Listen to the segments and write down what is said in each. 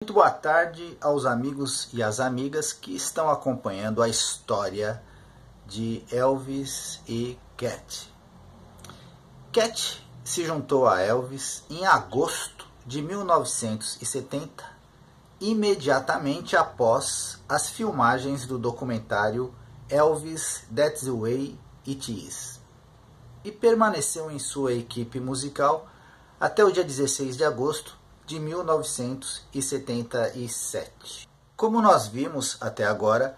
Muito boa tarde aos amigos e às amigas que estão acompanhando a história de Elvis e Cat. Cat se juntou a Elvis em agosto de 1970, imediatamente após as filmagens do documentário Elvis, That's the Way It Is, e permaneceu em sua equipe musical até o dia 16 de agosto de 1977. Como nós vimos até agora,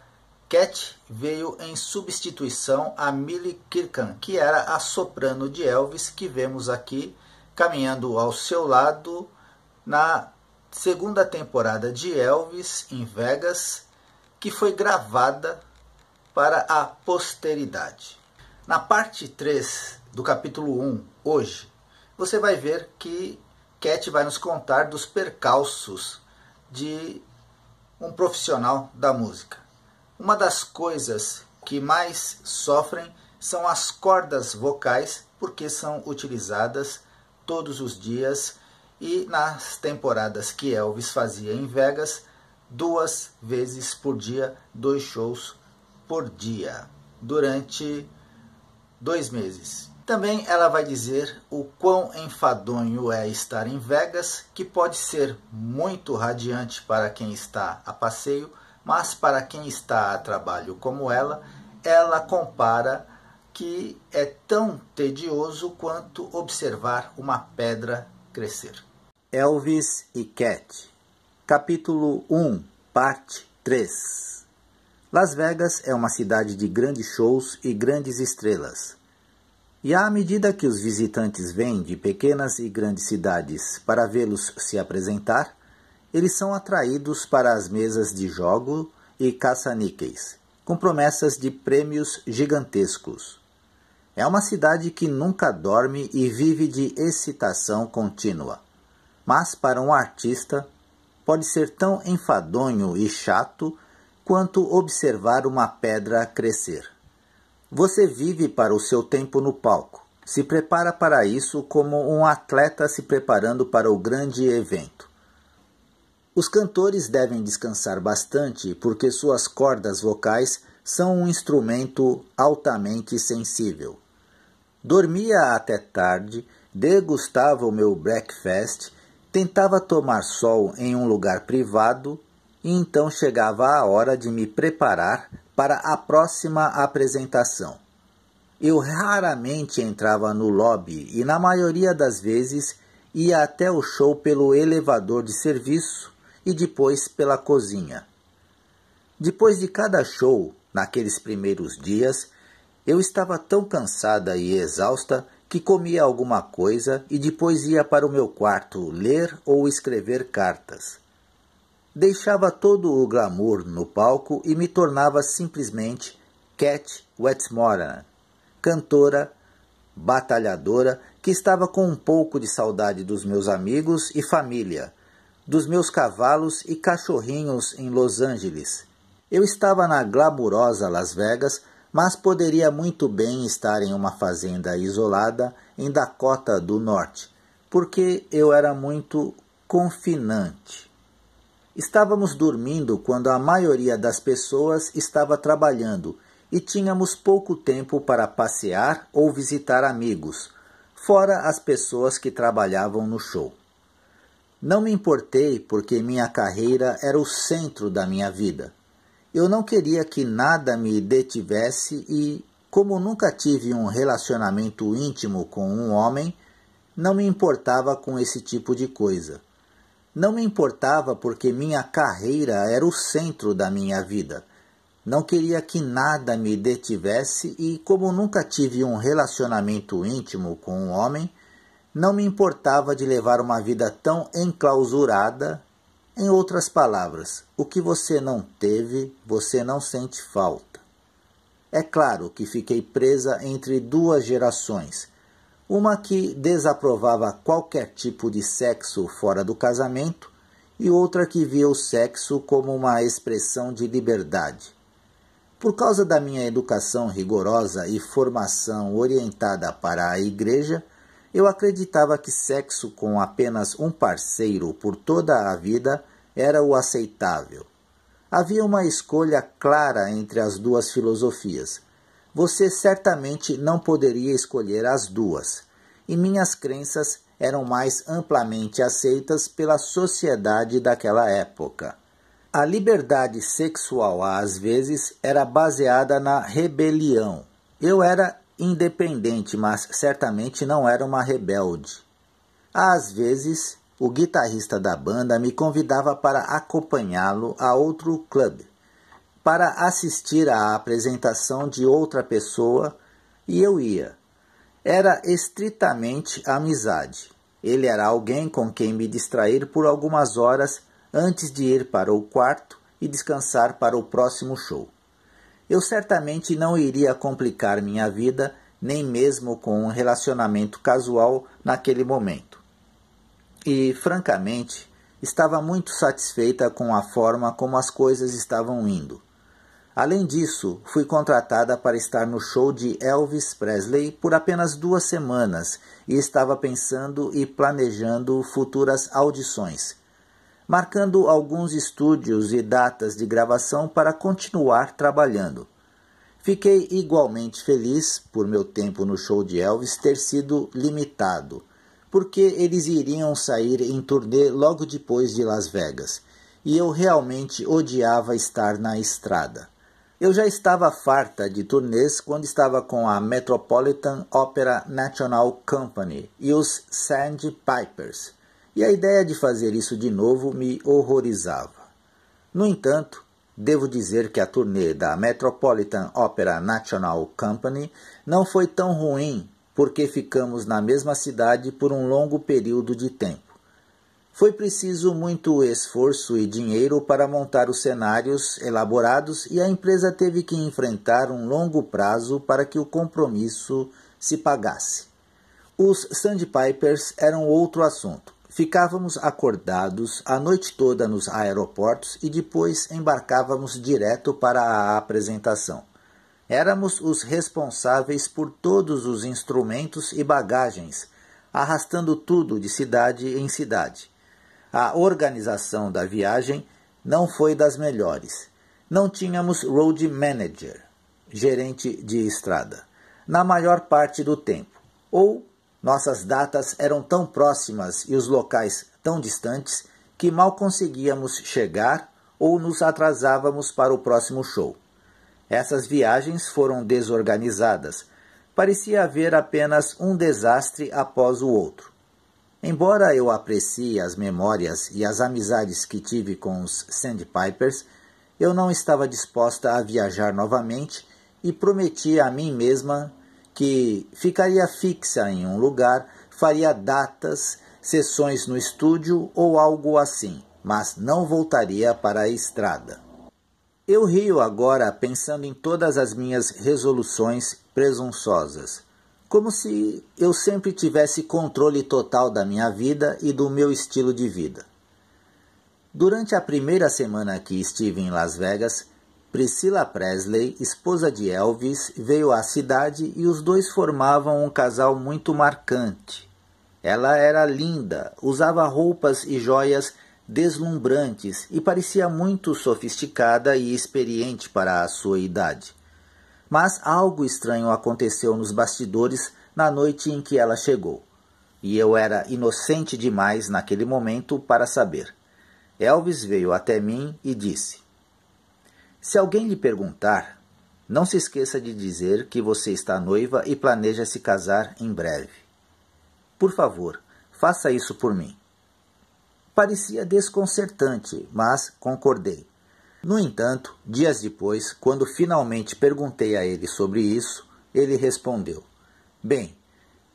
Cat veio em substituição a Millie Kirkham, que era a soprano de Elvis, que vemos aqui caminhando ao seu lado na segunda temporada de Elvis em Vegas, que foi gravada para a posteridade. Na parte 3 do capítulo 1, hoje, você vai ver que Cat vai nos contar dos percalços de um profissional da música. Uma das coisas que mais sofrem são as cordas vocais, porque são utilizadas todos os dias e nas temporadas que Elvis fazia em Vegas, 2 vezes por dia, 2 shows por dia, durante 2 meses. Também ela vai dizer o quão enfadonho é estar em Vegas, que pode ser muito radiante para quem está a passeio, mas para quem está a trabalho como ela compara que é tão tedioso quanto observar uma pedra crescer. Elvis e Cat, capítulo 1, parte 3. Las Vegas é uma cidade de grandes shows e grandes estrelas. E à medida que os visitantes vêm de pequenas e grandes cidades para vê-los se apresentar, eles são atraídos para as mesas de jogo e caça-níqueis, com promessas de prêmios gigantescos. É uma cidade que nunca dorme e vive de excitação contínua. Mas para um artista, pode ser tão enfadonho e chato quanto observar uma pedra crescer. Você vive para o seu tempo no palco. Se prepara para isso como um atleta se preparando para o grande evento. Os cantores devem descansar bastante porque suas cordas vocais são um instrumento altamente sensível. Dormia até tarde, degustava o meu breakfast, tentava tomar sol em um lugar privado e então chegava a hora de me preparar para a próxima apresentação. Eu raramente entrava no lobby e na maioria das vezes ia até o show pelo elevador de serviço e depois pela cozinha. Depois de cada show, naqueles primeiros dias, eu estava tão cansada e exausta que comia alguma coisa e depois ia para o meu quarto ler ou escrever cartas. Deixava todo o glamour no palco e me tornava simplesmente Cat Westmoreland, cantora, batalhadora, que estava com um pouco de saudade dos meus amigos e família, dos meus cavalos e cachorrinhos em Los Angeles. Eu estava na glamurosa Las Vegas, mas poderia muito bem estar em uma fazenda isolada em Dakota do Norte, porque eu era muito confinante. Estávamos dormindo quando a maioria das pessoas estava trabalhando e tínhamos pouco tempo para passear ou visitar amigos, fora as pessoas que trabalhavam no show. Não me importei porque minha carreira era o centro da minha vida. Eu não queria que nada me detivesse e, como nunca tive um relacionamento íntimo com um homem, não me importava com esse tipo de coisa. Não me importava porque minha carreira era o centro da minha vida. Não queria que nada me detivesse e, como nunca tive um relacionamento íntimo com um homem, não me importava de levar uma vida tão enclausurada. Em outras palavras, o que você não teve, você não sente falta. É claro que fiquei presa entre 2 gerações. Uma que desaprovava qualquer tipo de sexo fora do casamento e outra que via o sexo como uma expressão de liberdade. Por causa da minha educação rigorosa e formação orientada para a igreja, eu acreditava que sexo com apenas um parceiro por toda a vida era o aceitável. Havia uma escolha clara entre as duas filosofias. Você certamente não poderia escolher as duas, e minhas crenças eram mais amplamente aceitas pela sociedade daquela época. A liberdade sexual, às vezes, era baseada na rebelião. Eu era independente, mas certamente não era uma rebelde. Às vezes, o guitarrista da banda me convidava para acompanhá-lo a outro clube, para assistir à apresentação de outra pessoa, e eu ia. Era estritamente amizade. Ele era alguém com quem me distrair por algumas horas antes de ir para o quarto e descansar para o próximo show. Eu certamente não iria complicar minha vida, nem mesmo com um relacionamento casual naquele momento. E, francamente, estava muito satisfeita com a forma como as coisas estavam indo. Além disso, fui contratada para estar no show de Elvis Presley por apenas 2 semanas e estava pensando e planejando futuras audições, marcando alguns estúdios e datas de gravação para continuar trabalhando. Fiquei igualmente feliz por meu tempo no show de Elvis ter sido limitado, porque eles iriam sair em turnê logo depois de Las Vegas, e eu realmente odiava estar na estrada. Eu já estava farta de turnês quando estava com a Metropolitan Opera National Company e os Sandpipers, e a ideia de fazer isso de novo me horrorizava. No entanto, devo dizer que a turnê da Metropolitan Opera National Company não foi tão ruim, porque ficamos na mesma cidade por um longo período de tempo. Foi preciso muito esforço e dinheiro para montar os cenários elaborados e a empresa teve que enfrentar um longo prazo para que o compromisso se pagasse. Os Sandpipers eram outro assunto. Ficávamos acordados a noite toda nos aeroportos e depois embarcávamos direto para a apresentação. Éramos os responsáveis por todos os instrumentos e bagagens, arrastando tudo de cidade em cidade. A organização da viagem não foi das melhores. Não tínhamos road manager, gerente de estrada, na maior parte do tempo. Ou nossas datas eram tão próximas e os locais tão distantes que mal conseguíamos chegar ou nos atrasávamos para o próximo show. Essas viagens foram desorganizadas. Parecia haver apenas um desastre após o outro. Embora eu aprecie as memórias e as amizades que tive com os Sandpipers, eu não estava disposta a viajar novamente e prometi a mim mesma que ficaria fixa em um lugar, faria datas, sessões no estúdio ou algo assim, mas não voltaria para a estrada. Eu rio agora pensando em todas as minhas resoluções presunçosas, como se eu sempre tivesse controle total da minha vida e do meu estilo de vida. Durante a primeira semana que estive em Las Vegas, Priscilla Presley, esposa de Elvis, veio à cidade e os dois formavam um casal muito marcante. Ela era linda, usava roupas e joias deslumbrantes e parecia muito sofisticada e experiente para a sua idade. Mas algo estranho aconteceu nos bastidores na noite em que ela chegou, e eu era inocente demais naquele momento para saber. Elvis veio até mim e disse: "Se alguém lhe perguntar, não se esqueça de dizer que você está noiva e planeja se casar em breve. Por favor, faça isso por mim." Parecia desconcertante, mas concordei. No entanto, dias depois, quando finalmente perguntei a ele sobre isso, ele respondeu: "Bem,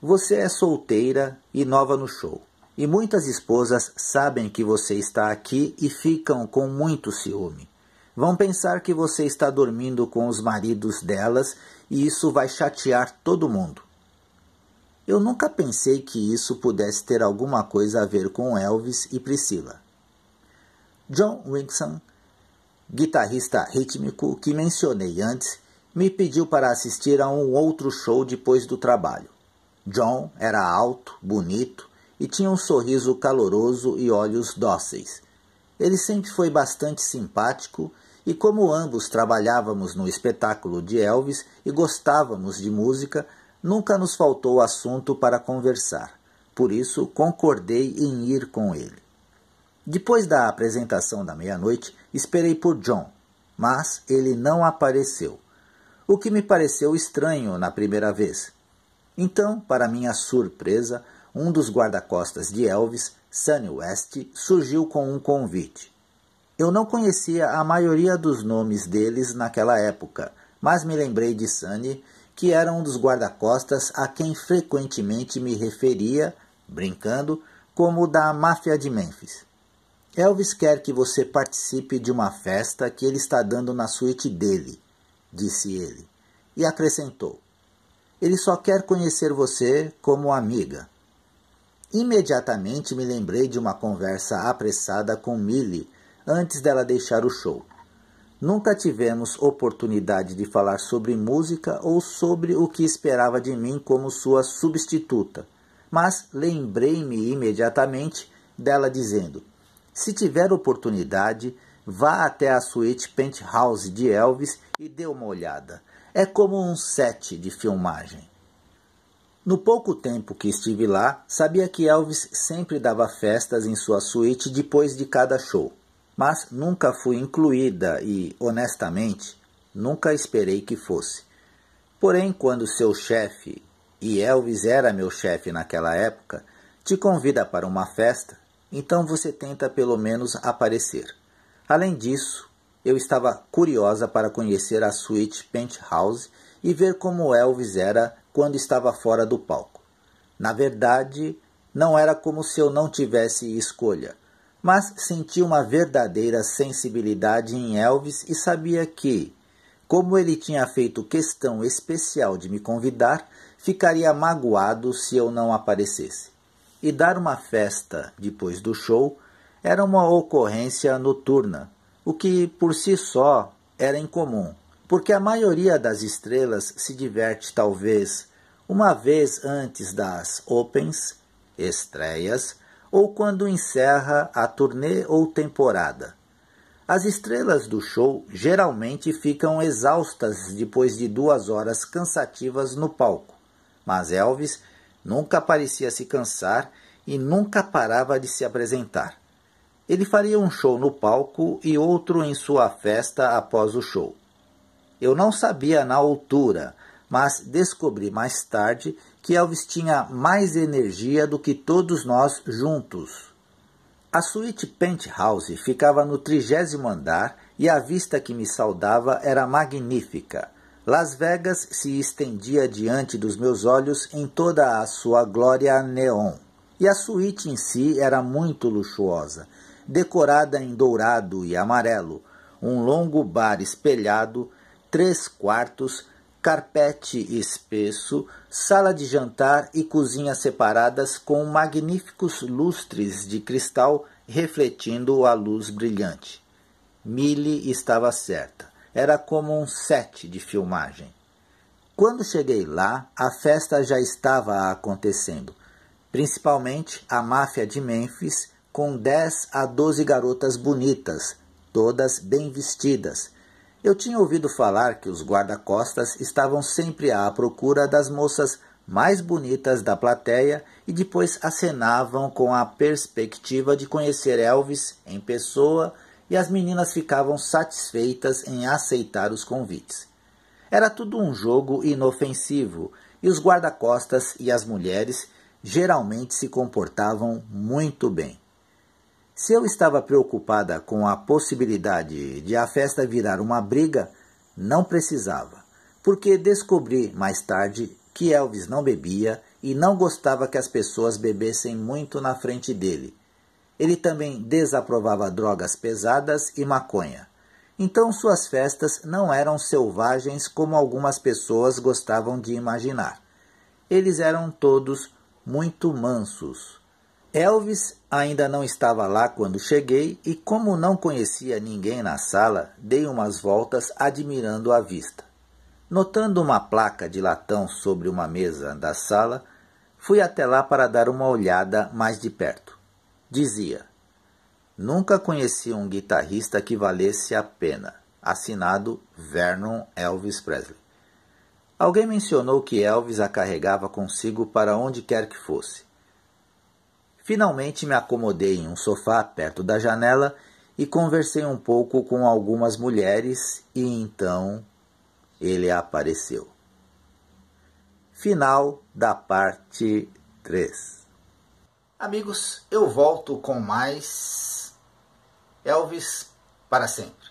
você é solteira e nova no show, e muitas esposas sabem que você está aqui e ficam com muito ciúme. Vão pensar que você está dormindo com os maridos delas e isso vai chatear todo mundo." Eu nunca pensei que isso pudesse ter alguma coisa a ver com Elvis e Priscilla. John Wilson, guitarrista rítmico que mencionei antes, me pediu para assistir a um outro show depois do trabalho. John era alto, bonito e tinha um sorriso caloroso e olhos dóceis. Ele sempre foi bastante simpático e como ambos trabalhávamos no espetáculo de Elvis e gostávamos de música, nunca nos faltou assunto para conversar. Por isso, concordei em ir com ele. Depois da apresentação da meia-noite, esperei por John, mas ele não apareceu, o que me pareceu estranho na primeira vez. Então, para minha surpresa, um dos guarda-costas de Elvis, Sonny West, surgiu com um convite. Eu não conhecia a maioria dos nomes deles naquela época, mas me lembrei de Sonny, que era um dos guarda-costas a quem frequentemente me referia, brincando, como da máfia de Memphis. Elvis quer que você participe de uma festa que ele está dando na suíte dele, disse ele, e acrescentou, ele só quer conhecer você como amiga. Imediatamente me lembrei de uma conversa apressada com Millie antes dela deixar o show. Nunca tivemos oportunidade de falar sobre música ou sobre o que esperava de mim como sua substituta, mas lembrei-me imediatamente dela dizendo, se tiver oportunidade, vá até a suíte penthouse de Elvis e dê uma olhada. É como um set de filmagem. No pouco tempo que estive lá, sabia que Elvis sempre dava festas em sua suíte depois de cada show, mas nunca fui incluída e, honestamente, nunca esperei que fosse. Porém, quando seu chefe, e Elvis era meu chefe naquela época, te convida para uma festa, então você tenta pelo menos aparecer. Além disso, eu estava curiosa para conhecer a suíte penthouse e ver como Elvis era quando estava fora do palco. Na verdade, não era como se eu não tivesse escolha, mas senti uma verdadeira sensibilidade em Elvis e sabia que, como ele tinha feito questão especial de me convidar, ficaria magoado se eu não aparecesse. E dar uma festa depois do show era uma ocorrência noturna, o que por si só era incomum, porque a maioria das estrelas se diverte talvez uma vez antes das opens, estreias, ou quando encerra a turnê ou temporada. As estrelas do show geralmente ficam exaustas depois de 2 horas cansativas no palco, mas Elvis nunca parecia se cansar e nunca parava de se apresentar. Ele faria um show no palco e outro em sua festa após o show. Eu não sabia na altura, mas descobri mais tarde que Elvis tinha mais energia do que todos nós juntos. A suíte penthouse ficava no 30º andar e a vista que me saudava era magnífica. Las Vegas se estendia diante dos meus olhos em toda a sua glória neon. E a suíte em si era muito luxuosa, decorada em dourado e amarelo, um longo bar espelhado, 3 quartos, carpete espesso, sala de jantar e cozinha separadas com magníficos lustres de cristal refletindo a luz brilhante. Millie estava certa. Era como um set de filmagem. Quando cheguei lá, a festa já estava acontecendo, principalmente a máfia de Memphis, com 10 a 12 garotas bonitas, todas bem vestidas. Eu tinha ouvido falar que os guarda-costas estavam sempre à procura das moças mais bonitas da plateia e depois acenavam com a perspectiva de conhecer Elvis em pessoa e as meninas ficavam satisfeitas em aceitar os convites. Era tudo um jogo inofensivo e os guarda-costas e as mulheres geralmente se comportavam muito bem. Se eu estava preocupada com a possibilidade de a festa virar uma briga, não precisava, porque descobri mais tarde que Elvis não bebia e não gostava que as pessoas bebessem muito na frente dele. Ele também desaprovava drogas pesadas e maconha. Então suas festas não eram selvagens como algumas pessoas gostavam de imaginar. Eles eram todos muito mansos. Elvis ainda não estava lá quando cheguei e, como não conhecia ninguém na sala, dei umas voltas admirando a vista. Notando uma placa de latão sobre uma mesa da sala, fui até lá para dar uma olhada mais de perto. Dizia: Nunca conheci um guitarrista que valesse a pena. Assinado Vernon Elvis Presley. Alguém mencionou que Elvis a carregava consigo para onde quer que fosse. Finalmente me acomodei em um sofá perto da janela e conversei um pouco com algumas mulheres e então ele apareceu. Final da parte 3. Amigos, eu volto com mais Elvis para sempre.